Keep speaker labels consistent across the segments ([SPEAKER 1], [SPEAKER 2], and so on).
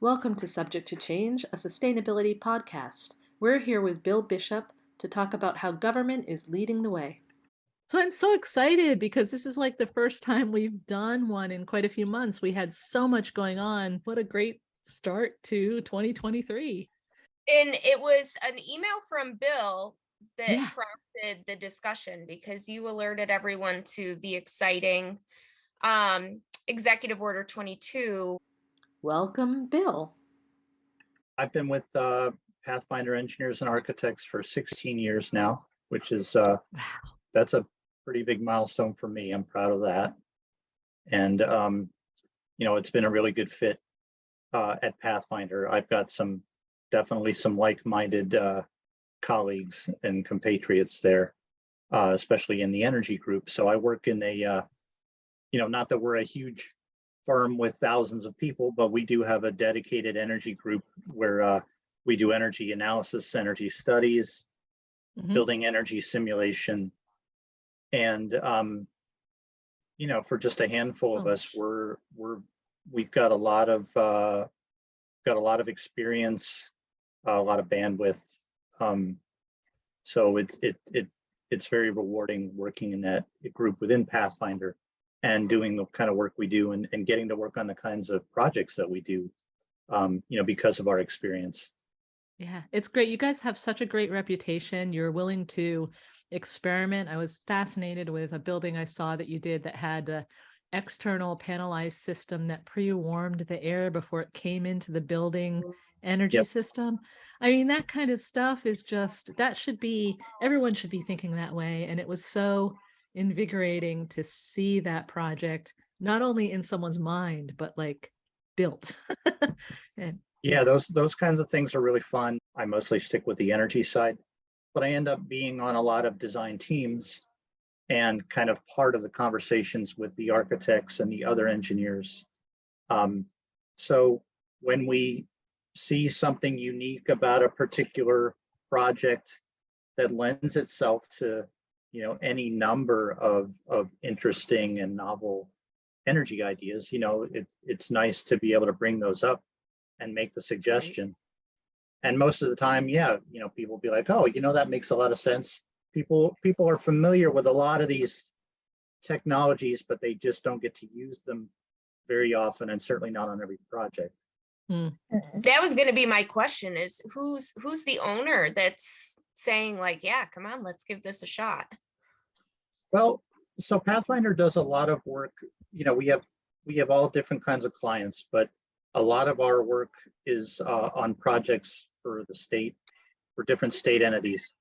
[SPEAKER 1] Welcome to Subject to Change, a sustainability podcast. We're here with Bill Bishop to talk about how government is leading the way. So I'm so excited because this is like the first time we've done one in quite a few months. We had so much going on. What a great start to 2023.
[SPEAKER 2] And it was an email from Bill that
[SPEAKER 1] Yeah.
[SPEAKER 2] prompted the discussion because you alerted everyone to the exciting Executive Order 22.
[SPEAKER 1] Welcome, Bill.
[SPEAKER 3] I've been with Pathfinder Engineers and Architects for 16 years now, which is
[SPEAKER 1] Wow.
[SPEAKER 3] that's a pretty big milestone for me. I'm proud of that. And it's been a really good fit at Pathfinder. I've got definitely some like-minded colleagues and compatriots there, especially in the energy group. So I work in not that we're a huge firm with thousands of people, but we do have a dedicated energy group where we do energy analysis, energy studies, building energy simulation. And for just a handful of us, we've got a lot of experience, a lot of bandwidth. So it's very rewarding working in that group within Pathfinder and doing the kind of work we do and getting to work on the kinds of projects that we do, because of our experience.
[SPEAKER 1] Yeah, it's great. You guys have such a great reputation. You're willing to experiment. I was fascinated with a building I saw that you did that had an external panelized system that pre-warmed the air before it came into the building energy system. I mean, that kind of stuff is everyone should be thinking that way. And it was so invigorating to see that project, not only in someone's mind, but like built. And
[SPEAKER 3] yeah, those kinds of things are really fun. I mostly stick with the energy side, but I end up being on a lot of design teams and kind of part of the conversations with the architects and the other engineers. So when we see something unique about a particular project that lends itself to any number of interesting and novel energy ideas, it's nice to be able to bring those up and make the suggestion. And most of the time, people be like, oh, that makes a lot of sense. People are familiar with a lot of these technologies, but they just don't get to use them very often, and certainly not on every project.
[SPEAKER 2] That was going to be my question: is who's the owner that's saying like, yeah, come on, let's give this a shot?
[SPEAKER 3] Well, so Pathfinder does a lot of work. We have all different kinds of clients, but a lot of our work is on projects for the state, for different state entities.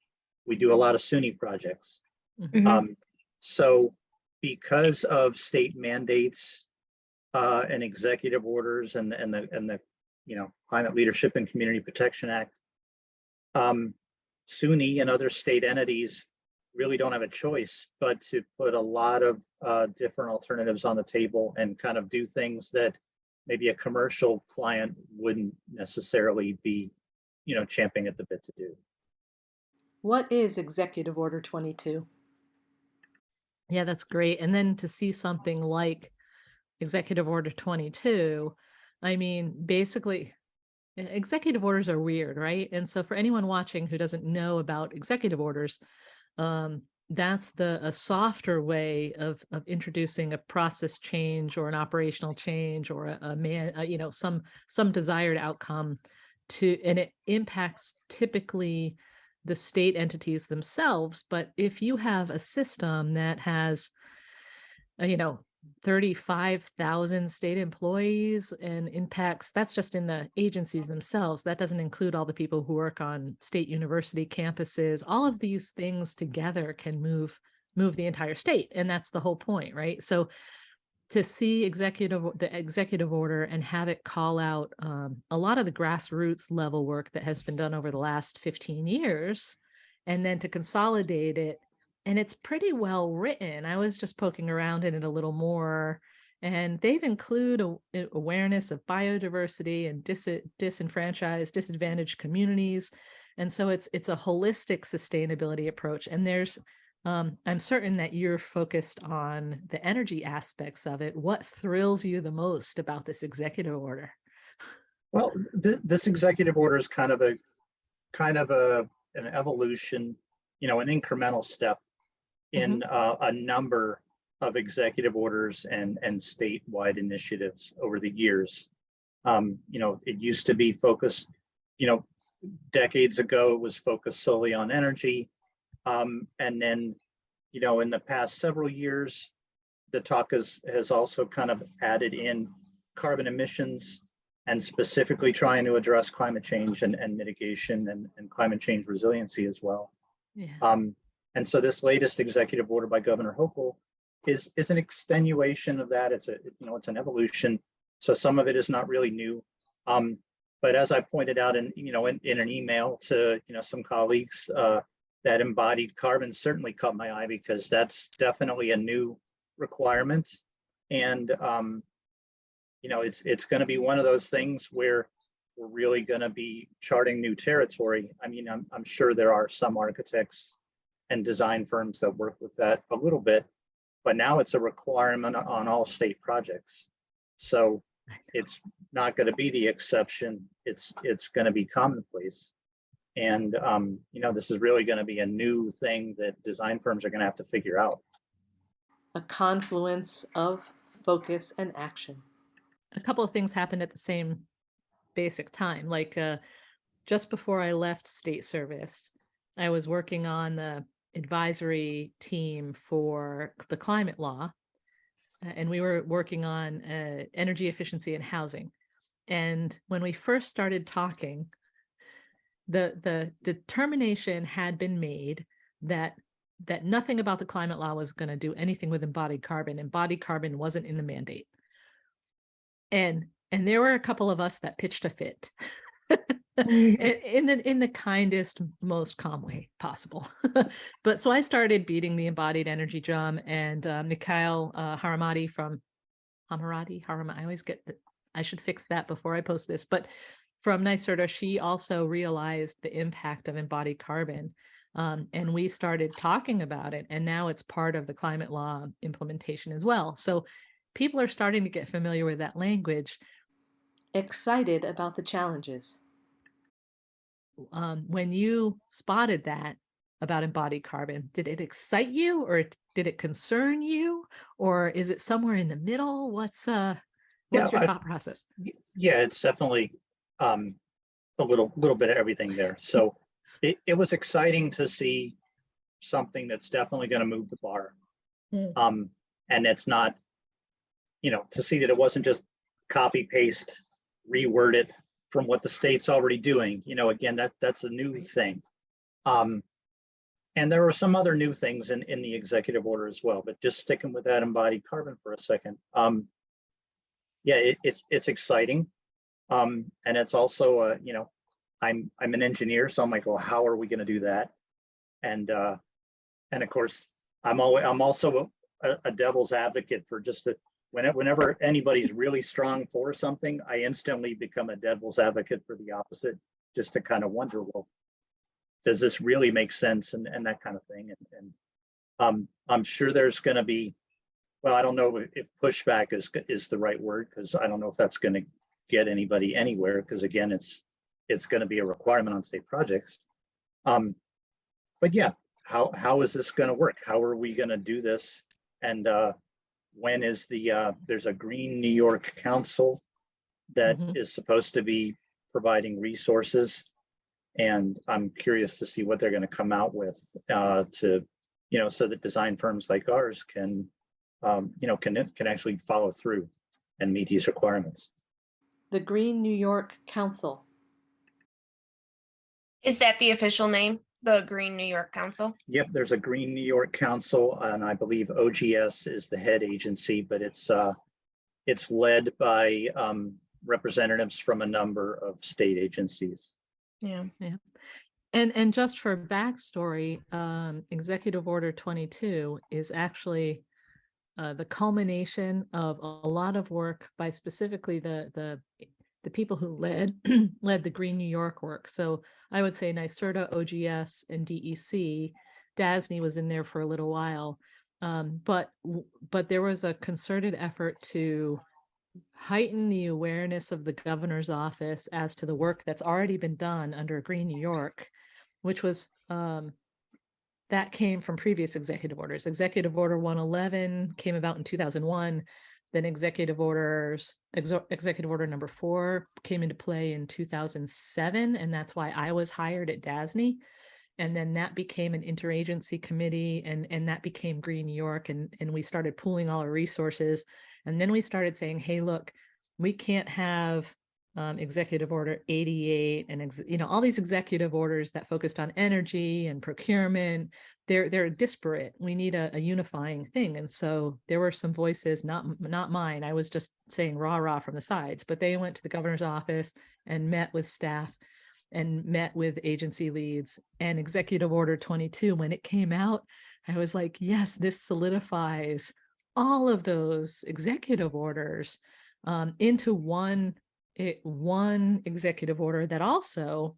[SPEAKER 3] We do a lot of SUNY projects. So because of state mandates and executive orders and the Climate Leadership and Community Protection Act, SUNY and other state entities really don't have a choice but to put a lot of different alternatives on the table and kind of do things that maybe a commercial client wouldn't necessarily be, champing at the bit to do.
[SPEAKER 1] what is Executive Order 22? Yeah, that's great. And then to see something like Executive Order 22, I mean, basically, executive orders are weird, right? And so for anyone watching who doesn't know about executive orders, that's a softer way of introducing a process change or an operational change or some desired outcome and it impacts typically the state entities themselves. But if you have a system that has 35,000 state employees and impacts, that's just in the agencies themselves. That doesn't include all the people who work on state university campuses. All of these things together can move the entire state. And that's the whole point, right? So to see the executive order and have it call out a lot of the grassroots level work that has been done over the last 15 years, and then to consolidate it. And it's pretty well written. I was just poking around in it a little more, and they've included awareness of biodiversity and disenfranchised, disadvantaged communities. And so it's a holistic sustainability approach. And I'm certain that you're focused on the energy aspects of it. What thrills you the most about this executive order?
[SPEAKER 3] Well, this executive order is kind of an evolution, an incremental step in a number of executive orders and statewide initiatives over the years. It used to be focused, decades ago, it was focused solely on energy. And then, in the past several years, the talk has also kind of added in carbon emissions and specifically trying to address climate change and mitigation and climate change resiliency as well.
[SPEAKER 1] Yeah.
[SPEAKER 3] And so this latest executive order by Governor Hochul is an extenuation of that. It's an evolution. So some of it is not really new. But as I pointed out in an email to some colleagues, that embodied carbon certainly caught my eye because that's definitely a new requirement. And it's going to be one of those things where we're really going to be charting new territory. I mean, I'm sure there are some architects and design firms that work with that a little bit, but now it's a requirement on all state projects. So it's not going to be the exception. It's going to be commonplace. And this is really going to be a new thing that design firms are going to have to figure out.
[SPEAKER 4] A confluence of focus and action.
[SPEAKER 1] A couple of things happened at the same basic time. Like just before I left state service, I was working on the advisory team for the climate law, and we were working on energy efficiency and housing. And when we first started talking, the determination had been made that nothing about the climate law was going to do anything with embodied carbon. Embodied carbon wasn't in the mandate. And there were a couple of us that pitched a fit in the kindest, most calm way possible. But so I started beating the embodied energy drum, and Mikhail Haramati from Hamarati, I always get that. I should fix that before I post this. But from NYSERDA, she also realized the impact of embodied carbon. And we started talking about it, and now it's part of the climate law implementation as well. So people are starting to get familiar with that language.
[SPEAKER 4] Excited about the challenges.
[SPEAKER 1] When you spotted that about embodied carbon, did it excite you, or did it concern you, or is it somewhere in the middle? What's your thought process?
[SPEAKER 3] Yeah, it's definitely a little bit of everything there. So it was exciting to see something that's definitely going to move the bar. And it's not, to see that it wasn't just copy paste, reword it from what the state's already doing. Again, that's a new thing. And there were some other new things in the executive order as well, but just sticking with that embodied carbon for a second. It's exciting. And it's also, I'm an engineer, so I'm like, well, how are we going to do that? And of course, I'm also a devil's advocate for just whenever anybody's really strong for something, I instantly become a devil's advocate for the opposite, just to kind of wonder, well, does this really make sense, and that kind of thing. And I'm sure there's going to be, well, I don't know if pushback is the right word, because I don't know if that's going to get anybody anywhere, because again, it's going to be a requirement on state projects. But yeah, how is this going to work? How are we going to do this? And when is there's a GreenNY Council that is supposed to be providing resources, and I'm curious to see what they're going to come out with to, so that design firms like ours can actually follow through and meet these requirements.
[SPEAKER 4] The GreenNY Council.
[SPEAKER 2] Is that the official name? The GreenNY Council?
[SPEAKER 3] Yep, there's a GreenNY Council, and I believe OGS is the head agency, but it's led by representatives from a number of state agencies.
[SPEAKER 1] Yeah. And just for backstory, Executive Order 22 is actually the culmination of a lot of work by specifically the people who led the GreenNY work. So I would say NYSERDA, OGS, and DEC. DASNY was in there for a little while, but there was a concerted effort to heighten the awareness of the governor's office as to the work that's already been done under Green New York, which was that came from previous executive orders. Executive Order 111 came about in 2001. Then Executive Order number 4 came into play in 2007, and that's why I was hired at DASNY. And then that became an interagency committee, and that became Green New York, and we started pooling all our resources. And then we started saying, hey, look, we can't have Executive Order 88 and all these executive orders that focused on energy and procurement. They're disparate. We need a unifying thing. And so there were some voices, not mine. I was just saying rah rah from the sides, but they went to the governor's office and met with staff and met with agency leads. And Executive Order 22, when it came out, I was like, yes, this solidifies all of those executive orders into one executive order that also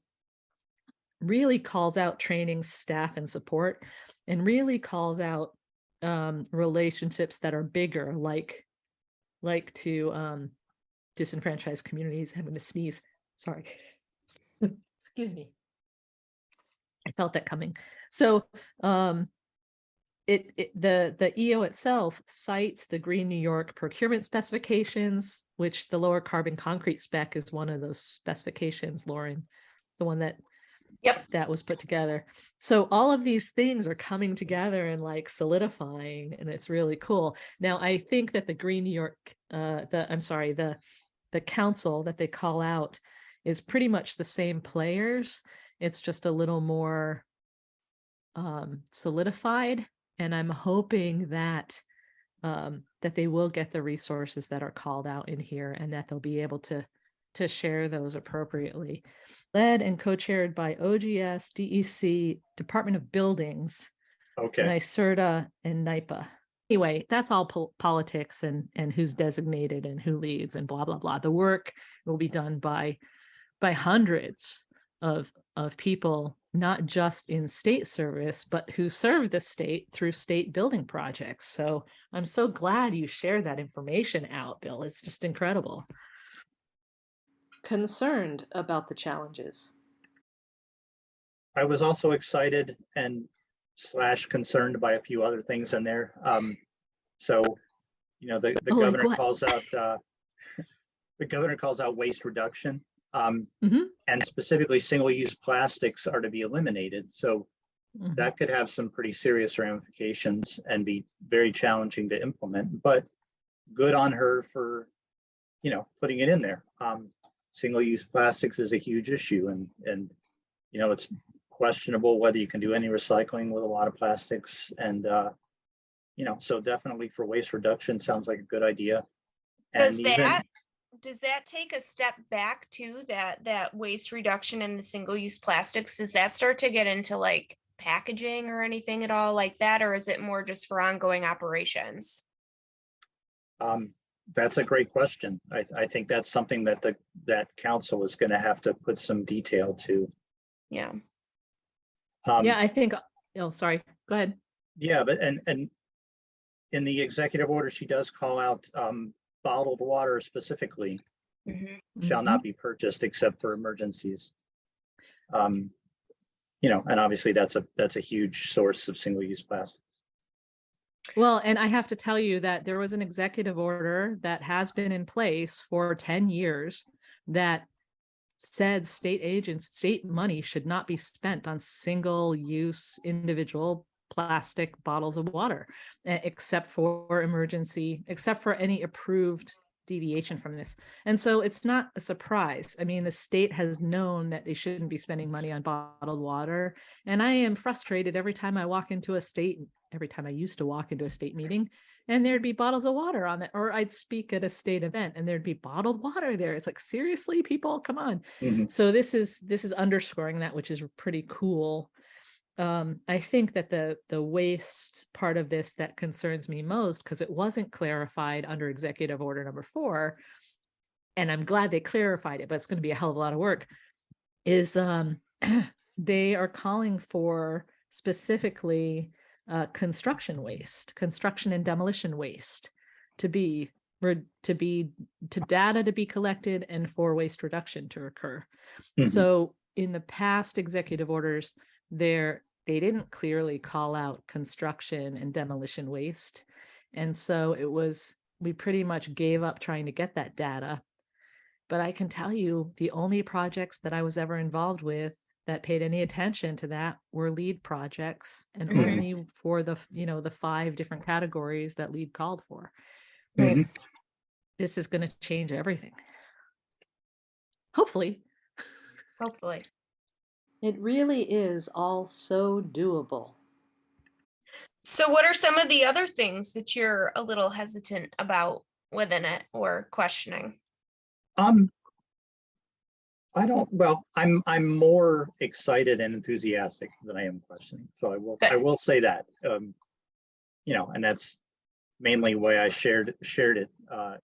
[SPEAKER 1] really calls out training, staff, and support, and really calls out relationships that are bigger, like to disenfranchised communities. I'm going to sneeze. Sorry. Excuse me. I felt that coming. So the EO itself cites the Green New York procurement specifications, which the lower carbon concrete spec is one of those specifications, Lauren, the one that that was put together. So all of these things are coming together and like solidifying, and it's really cool. Now, I think that the Green New York, the council that they call out is pretty much the same players. It's just a little more solidified, and I'm hoping that that they will get the resources that are called out in here, and that they'll be able to share those appropriately. Led and co-chaired by OGS, DEC, Department of Buildings, NYSERDA, and NYPA. Anyway, that's all politics and who's designated and who leads and blah, blah, blah. The work will be done by hundreds of people, not just in state service, but who serve the state through state building projects. So I'm so glad you shared that information out, Bill. It's just incredible.
[SPEAKER 4] Concerned about the challenges.
[SPEAKER 3] I was also excited and / concerned by a few other things in there. So, the governor calls out the governor calls out waste reduction, and specifically single-use plastics are to be eliminated. So that could have some pretty serious ramifications and be very challenging to implement. But good on her for putting it in there. Single-use plastics is a huge issue, and it's questionable whether you can do any recycling with a lot of plastics, and so definitely for waste reduction sounds like a good idea.
[SPEAKER 2] And does that take a step back to that waste reduction in the single-use plastics? Does that start to get into like packaging or anything at all like that, or is it more just for ongoing operations?
[SPEAKER 3] That's a great question. I think that's something that that council is going to have to put some detail to.
[SPEAKER 2] Yeah.
[SPEAKER 1] I think. Oh, sorry. Go ahead.
[SPEAKER 3] Yeah, but and in the executive order, she does call out bottled water specifically shall not be purchased except for emergencies. And obviously that's a huge source of single-use plastics.
[SPEAKER 1] Well, and I have to tell you that there was an executive order that has been in place for 10 years that said state money should not be spent on single-use individual plastic bottles of water, except for any approved deviation from this. And so it's not a surprise. I mean, the state has known that they shouldn't be spending money on bottled water. And I am frustrated every time I used to walk into a state meeting and there'd be bottles of water on it, or I'd speak at a state event and there'd be bottled water there. It's like, seriously, people, come on. So this is underscoring that, which is pretty cool. I think that the waste part of this that concerns me most, because it wasn't clarified under Executive Order number 4, and I'm glad they clarified it, but it's going to be a hell of a lot of work, is they are calling for specifically construction and demolition waste to be data to be collected and for waste reduction to occur.
[SPEAKER 3] Mhm.
[SPEAKER 1] So in the past executive orders, they didn't clearly call out construction and demolition waste. And so we pretty much gave up trying to get that data. But I can tell you the only projects that I was ever involved with that paid any attention to that were LEED projects, and
[SPEAKER 3] Mhm.
[SPEAKER 1] only for the 5 different categories that LEED called for.
[SPEAKER 2] Right.
[SPEAKER 3] Mhm.
[SPEAKER 1] This is going to change everything. Hopefully.
[SPEAKER 2] Hopefully.
[SPEAKER 4] It really is all so doable.
[SPEAKER 2] So what are some of the other things that you're a little hesitant about within it or questioning?
[SPEAKER 3] I'm more excited and enthusiastic than I am questioning. So I will say that, and that's mainly why I shared it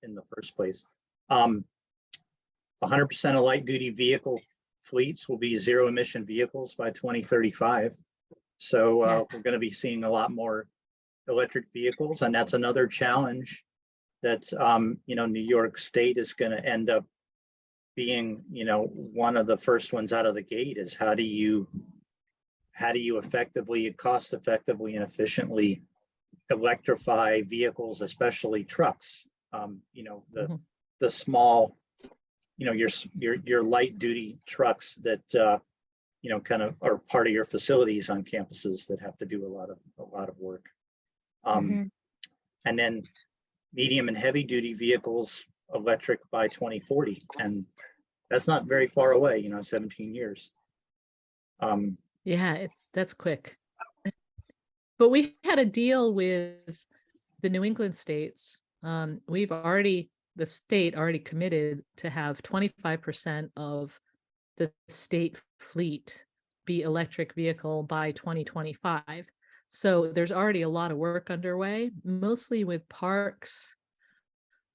[SPEAKER 3] in the first place. 100% of light duty vehicle fleets will be zero emission vehicles by 2035. So we're going to be seeing a lot more electric vehicles, and that's another challenge that New York State is going to end up being one of the first ones out of the gate. Is how do you effectively, cost effectively, and efficiently electrify vehicles, especially trucks. The small, your light duty trucks that kind of are part of your facilities on campuses that have to do a lot of work. And then medium and heavy duty vehicles electric by 2040, and that's not very far away. 17 years.
[SPEAKER 1] Yeah, that's quick. But we had a deal with the New England states. The state already committed to have 25% of the state fleet be electric vehicle by 2025. So there's already a lot of work underway, mostly with parks,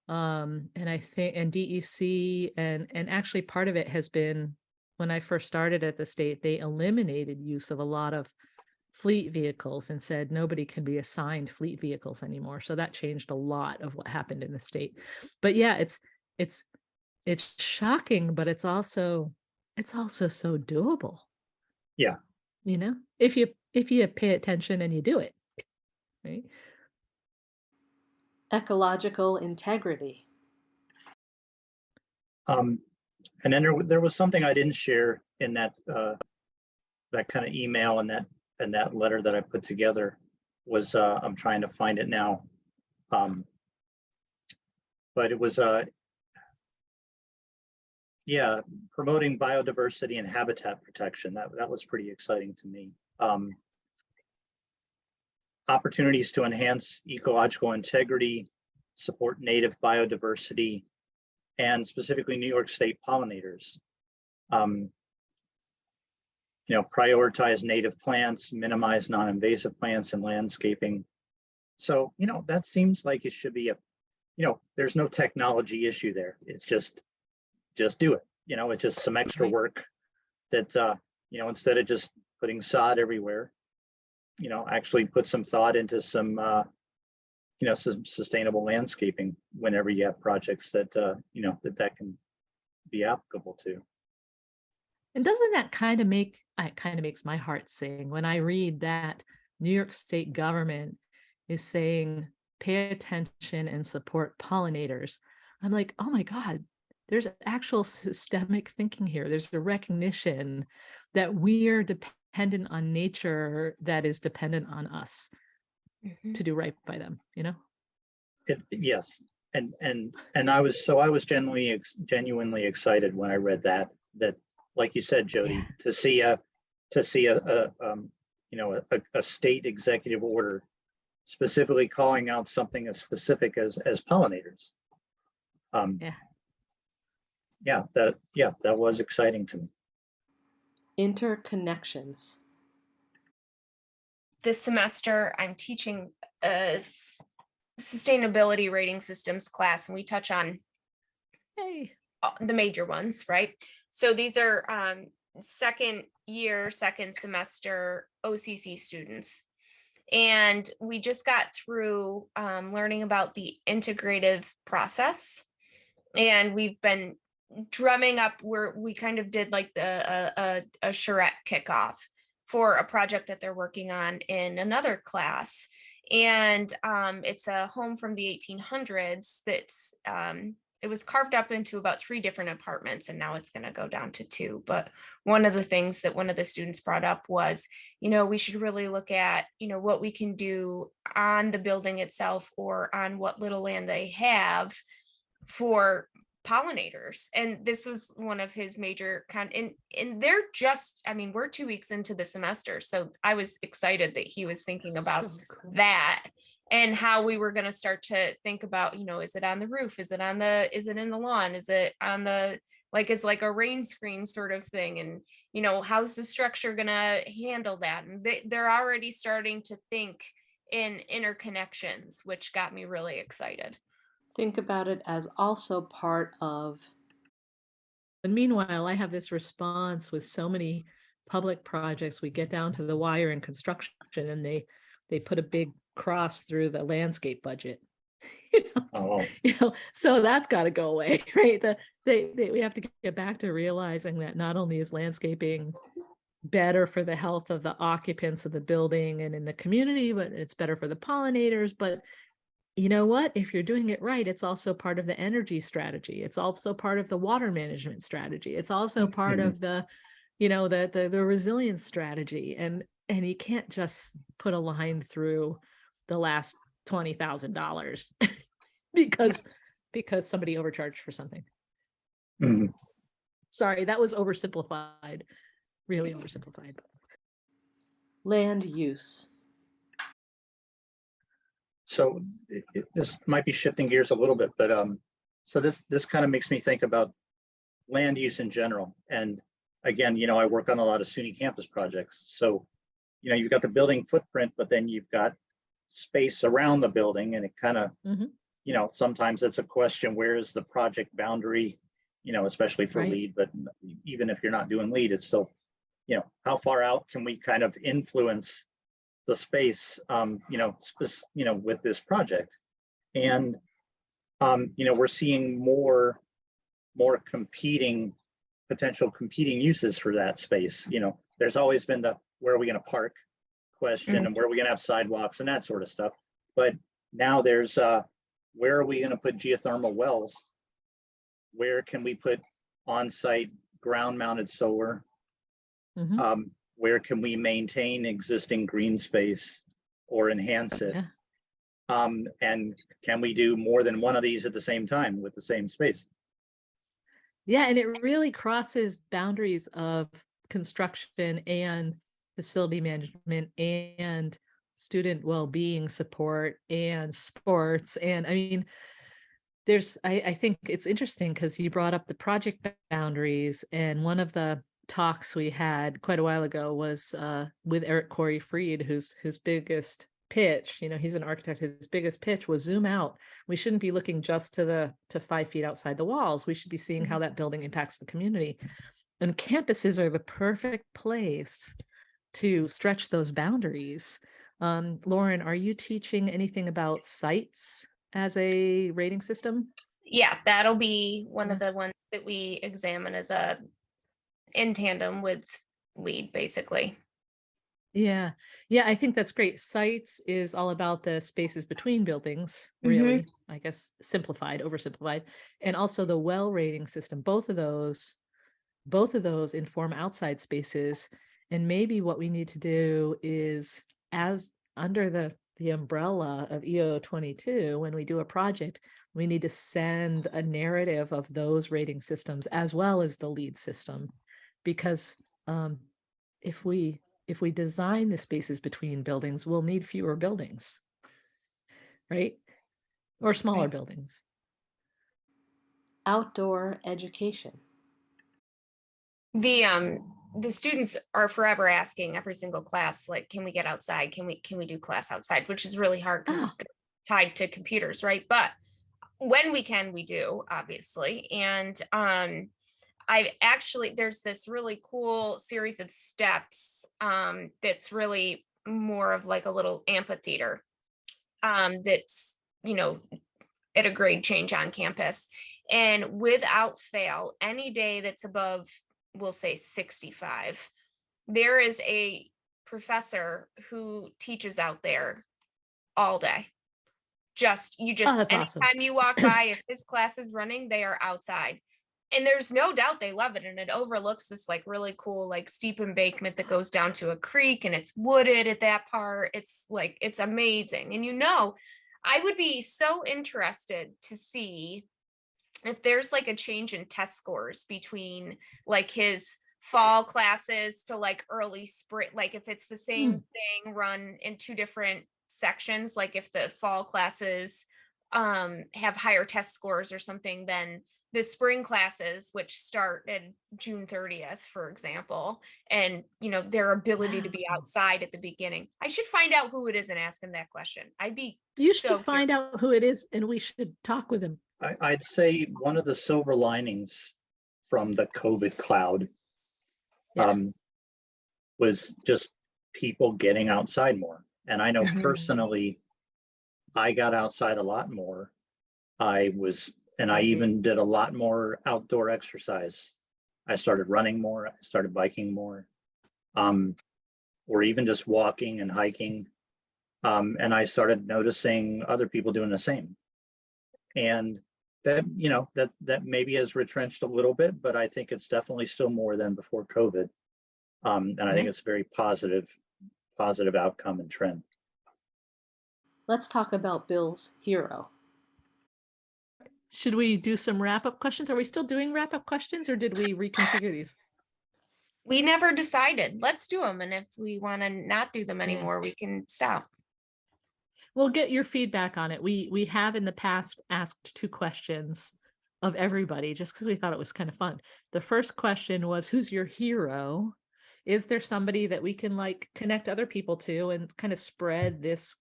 [SPEAKER 1] and I think, and DEC, and actually part of it has been, when I first started at the state, they eliminated use of a lot of fleet vehicles and said nobody can be assigned fleet vehicles anymore. So that changed a lot of what happened in the state. But yeah, it's shocking, but it's also so doable.
[SPEAKER 3] Yeah.
[SPEAKER 1] If you pay attention and you do it, right?
[SPEAKER 4] Ecological integrity.
[SPEAKER 3] And then there was something I didn't share in that kind of email and that letter that I put together. Was I'm trying to find it now, but it was promoting biodiversity and habitat protection. That was pretty exciting to me. Opportunities to enhance ecological integrity, support native biodiversity, and specifically New York State pollinators. Prioritize native plants, minimize non-invasive plants and landscaping. So, that seems like it should be there's no technology issue there. It's just do it. It's just some extra work that, instead of just putting sod everywhere, actually put some thought into some, some sustainable landscaping whenever you have projects that, that can be applicable to.
[SPEAKER 1] And doesn't that kind of makes my heart sing when I read that New York State government is saying, pay attention and support pollinators. I'm like, oh my God, there's actual systemic thinking here. There's a recognition that we're dependent on nature that is dependent on us to do right by them,
[SPEAKER 3] Yes. And I was genuinely excited when I read that, like you said, Jody, to see a state executive order specifically calling out something as specific as pollinators. That was exciting to me.
[SPEAKER 4] Interconnections.
[SPEAKER 2] This semester, I'm teaching a sustainability rating systems class, and we touch on the major ones, right? So these are second semester OCC students. And we just got through learning about the integrative process. And we've been drumming up where we kind of did like a charrette kickoff for a project that they're working on in another class. And it's a home from the 1800s that's it was carved up into about 3 different apartments, and now it's going to go down to 2. But one of the things that one of the students brought up was, we should really look at, what we can do on the building itself or on what little land they have for pollinators. And this was one of his major and they're just, we're 2 weeks into the semester. So I was excited that he was thinking about that and how we were going to start to think about, is it on the roof? Is it in the lawn? Is it on the, it's like a rain screen sort of thing. And, how's the structure going to handle that? And they're already starting to think in interconnections, which got me really excited.
[SPEAKER 4] Think about it as also part of.
[SPEAKER 1] And meanwhile, I have this response with so many public projects. We get down to the wire in construction and they put a big cross through the landscape budget. So that's got to go away, right? We have to get back to realizing that not only is landscaping better for the health of the occupants of the building and in the community, but it's better for the pollinators. But you know what? If you're doing it right, it's also part of the energy strategy. It's also part of the water management strategy. It's also part of the, the resilience strategy. And you can't just put a line through the last $20,000 because somebody overcharged for something.
[SPEAKER 3] Mm-hmm.
[SPEAKER 1] Sorry, that was oversimplified, really oversimplified.
[SPEAKER 4] Land use.
[SPEAKER 3] So this might be shifting gears a little bit, but so this kind of makes me think about land use in general. And again, I work on a lot of SUNY campus projects. So, you've got the building footprint, but then you've got space around the building, and it kind of, sometimes it's a question, where is the project boundary, especially for LEED, but even if you're not doing LEED, it's still, how far out can we kind of influence the space, with this project. And, we're seeing more potential competing uses for that space. There's always been the, where are we going to park question, and where are we going to have sidewalks and that sort of stuff. But now there's, where are we going to put geothermal wells? Where can we put on-site ground-mounted solar? Where can we maintain existing green space or enhance it? Yeah. And can we do more than one of these at the same time with the same space?
[SPEAKER 1] Yeah, and it really crosses boundaries of construction and facility management and student well-being support and sports. And I think it's interesting because you brought up the project boundaries, and one of the talks we had quite a while ago was with Eric Corey Freed, whose biggest pitch, he's an architect, his biggest pitch was zoom out. We shouldn't be looking just to 5 feet outside the walls. We should be seeing how that building impacts the community. And campuses are the perfect place to stretch those boundaries. Lauren, are you teaching anything about sites as a rating system?
[SPEAKER 2] Yeah, that'll be one of the ones that we examine as in tandem with LEED, basically.
[SPEAKER 1] Yeah, I think that's great. Sites is all about the spaces between buildings, really, I guess, oversimplified, and also the well rating system. Both of those inform outside spaces. And maybe what we need to do is, as under the umbrella of EO22, when we do a project, we need to send a narrative of those rating systems as well as the LEED system. Because if we design the spaces between buildings, we'll need fewer buildings, right? Or smaller buildings.
[SPEAKER 4] Outdoor education.
[SPEAKER 2] The students are forever asking every single class, like, can we get outside? Can we do class outside? Which is really hard because it's tied to computers, right? But when we can, we do, obviously. And there's this really cool series of steps that's really more of like a little amphitheater that's, at a grade change on campus. And without fail, any day that's above, we'll say 65, there is a professor who teaches out there all day. That's
[SPEAKER 1] awesome.
[SPEAKER 2] anytime you walk by, if his class is running, they are outside. And there's no doubt they love it. And it overlooks this like really cool, like steep embankment that goes down to a creek, and it's wooded at that part. It's amazing. And I would be so interested to see if there's like a change in test scores between like his fall classes to like early spring, like if it's the same thing run in two different sections, like if the fall classes have higher test scores or something than the spring classes, which start at June 30th, for example, and their ability to be outside at the beginning. I should find out who it is and ask him that question.
[SPEAKER 1] You should find out who it is, and we should talk with him.
[SPEAKER 3] I'd say one of the silver linings from the COVID cloud was just people getting outside more. And I know personally, I got outside a lot more. I even did a lot more outdoor exercise. I started running more, I started biking more, or even just walking and hiking. And I started noticing other people doing the same. And that, that maybe has retrenched a little bit, but I think it's definitely still more than before COVID. And I think it's a very positive outcome and trend.
[SPEAKER 4] Let's talk about Bill's hero.
[SPEAKER 1] Should we do some wrap-up questions? Are we still doing wrap-up questions, or did we reconfigure these?
[SPEAKER 2] We never decided. Let's do them. And if we want to not do them anymore, we can stop.
[SPEAKER 1] We'll get your feedback on it. We have in the past asked 2 questions of everybody just because we thought it was kind of fun. The first question was, who's your hero? Is there somebody that we can like connect other people to and kind of spread this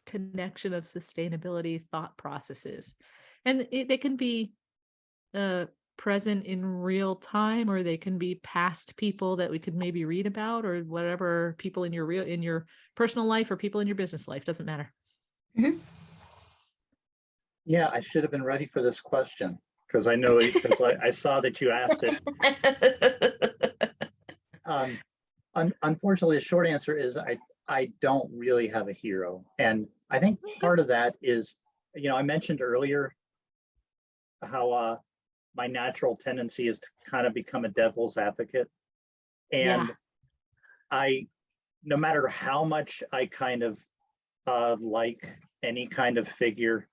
[SPEAKER 1] connection of sustainability thought processes? And they can be present in real time, or they can be past people that we could maybe read about, or whatever, people in your personal life or people in your business life, doesn't matter.
[SPEAKER 3] Yeah, I should have been ready for this question because I saw that you asked it. Unfortunately, the short answer is I don't really have a hero. And I think part of that is, I mentioned earlier how my natural tendency is to kind of become a devil's advocate. And no matter how much I kind of like any kind of figure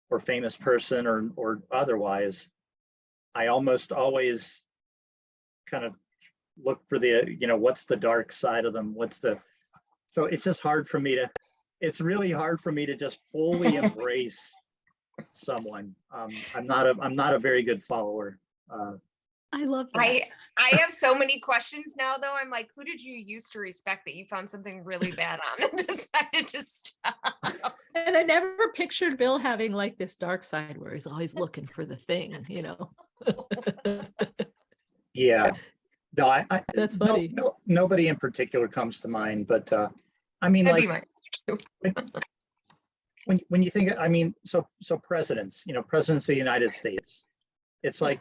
[SPEAKER 3] or famous person or otherwise, I almost always kind of look for the, what's the dark side of them? So it's just it's really hard for me to just fully embrace someone. I'm not a very good follower.
[SPEAKER 1] I love that.
[SPEAKER 2] I have so many questions now, though. I'm like, who did you used to respect that you found something really bad on and decided to stop?
[SPEAKER 1] And I never pictured Bill having like this dark side where he's always looking for the thing,
[SPEAKER 3] Yeah. No,
[SPEAKER 1] that's funny.
[SPEAKER 3] No, nobody in particular comes to mind, but I mean, like, when you think, I mean, so presidents, presidents of the United States, it's like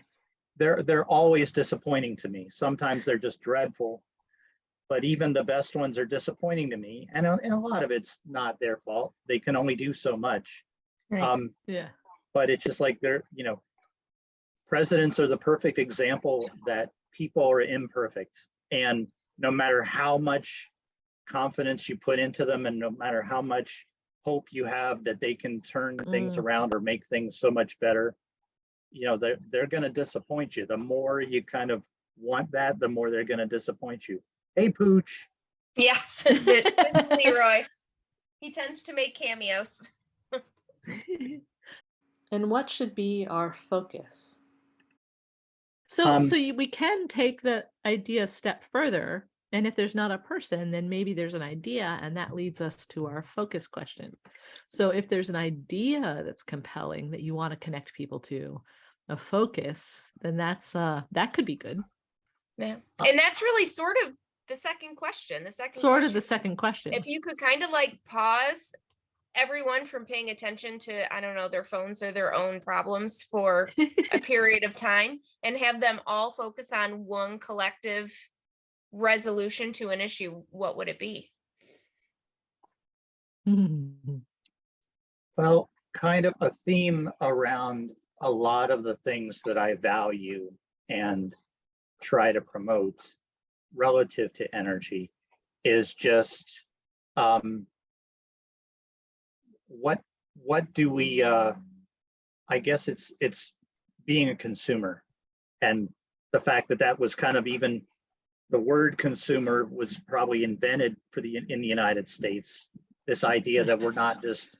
[SPEAKER 3] they're always disappointing to me. Sometimes they're just dreadful, but even the best ones are disappointing to me, and a lot of it's not their fault. They can only do so much.
[SPEAKER 2] Right.
[SPEAKER 3] But it's just like presidents are the perfect example that people are imperfect, and no matter how much confidence you put into them, and no matter how much hope you have that they can turn things around or make things so much better, they're going to disappoint you. The more you kind of want that, the more they're going to disappoint you. Hey, Pooch.
[SPEAKER 2] Yes, this is Leroy. He tends to make cameos.
[SPEAKER 4] And what should be our focus?
[SPEAKER 1] So we can take the idea a step further. And if there's not a person, then maybe there's an idea, and that leads us to our focus question. So if there's an idea that's compelling that you want to connect people to, a focus, then that could be good.
[SPEAKER 2] Yeah. And that's really sort of the second question. The second
[SPEAKER 1] Sort of
[SPEAKER 2] question,
[SPEAKER 1] the second question.
[SPEAKER 2] if you could kind of like pause everyone from paying attention to, I don't know, their phones or their own problems for a period of time and have them all focus on one collective resolution to an issue, what would it be?
[SPEAKER 3] Well, kind of a theme around a lot of the things that I value and try to promote relative to energy is just what do we I guess it's being a consumer, and the fact that that was kind of, even the word consumer was probably invented in the United States. This idea that we're not just,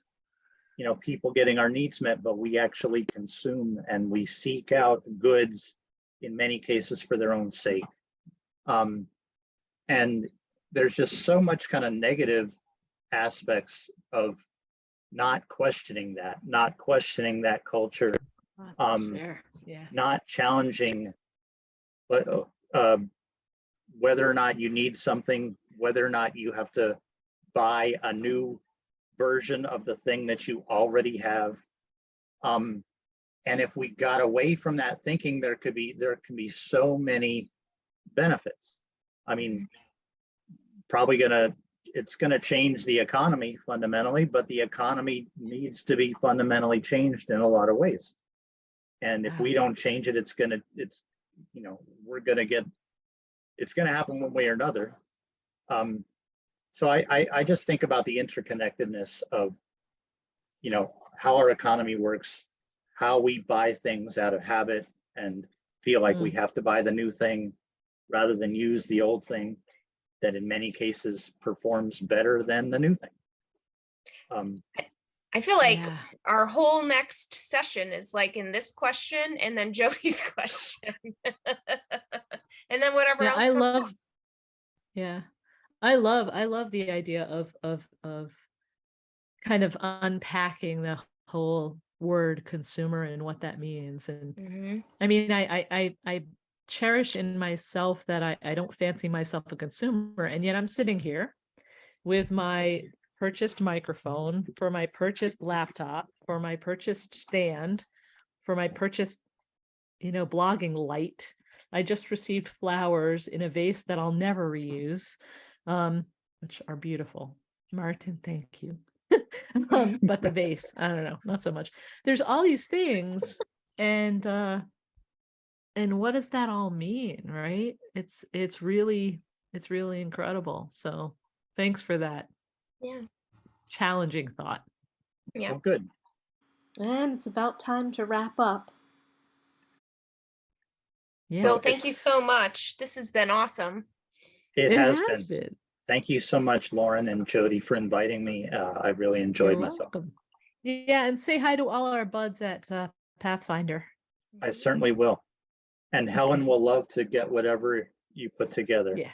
[SPEAKER 3] you know, people getting our needs met, but we actually consume and we seek out goods in many cases for their own sake. And there's just so much kind of negative aspects of not questioning that culture,
[SPEAKER 1] That's fair. Yeah.
[SPEAKER 3] not challenging whether or not you need something, whether or not you have to buy a new version of the thing that you already have. And if we got away from that thinking, there can be so many benefits. I mean, it's gonna change the economy fundamentally, but the economy needs to be fundamentally changed in a lot of ways. And if we don't change it, it's gonna happen one way or another. So I just think about the interconnectedness of, you know, how our economy works, how we buy things out of habit and feel like we have to buy the new thing rather than use the old thing that in many cases performs better than the new thing.
[SPEAKER 2] I feel like
[SPEAKER 1] Yeah.
[SPEAKER 2] our whole next session is like in this question and then Jody's question. And then whatever else comes up.
[SPEAKER 1] Yeah. I love the idea of kind of unpacking the whole word consumer and what that means. And I mean, I cherish in myself that I don't fancy myself a consumer, and yet I'm sitting here with my purchased microphone, for my purchased laptop, for my purchased stand, for my purchased, you know, blogging light. I just received flowers in a vase that I'll never reuse, which are beautiful. Martin, thank you. But the vase, I don't know, not so much. There's all these things, and what does that all mean, right? It's really incredible. So thanks for that.
[SPEAKER 2] Yeah.
[SPEAKER 1] Challenging thought.
[SPEAKER 2] Yeah.
[SPEAKER 3] Well, good.
[SPEAKER 4] And it's about time to wrap up.
[SPEAKER 1] Yeah.
[SPEAKER 2] Bill, thank you so much. This has been awesome.
[SPEAKER 3] It has been. Thank you so much, Lauren and Jody, for inviting me. I really enjoyed myself.
[SPEAKER 1] Welcome. Yeah, and say hi to all our buds at Pathfinder.
[SPEAKER 3] I certainly will. And Helen will love to get whatever you put together.
[SPEAKER 1] Yeah.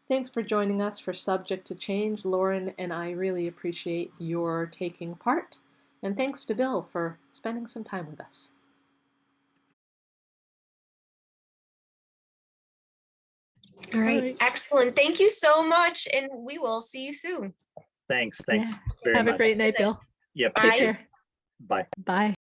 [SPEAKER 4] Thanks for joining us for Subject to Change. Lauren and I really appreciate your taking part. And thanks to Bill for spending some time with us.
[SPEAKER 2] All right. Excellent. Thank you so much. And we will see you soon.
[SPEAKER 3] Thanks.
[SPEAKER 1] Yeah.
[SPEAKER 3] Very
[SPEAKER 1] Have
[SPEAKER 3] much.
[SPEAKER 1] a great night, Bill.
[SPEAKER 3] Yep.
[SPEAKER 2] Bye.
[SPEAKER 1] Take care.
[SPEAKER 3] Bye.
[SPEAKER 1] Bye.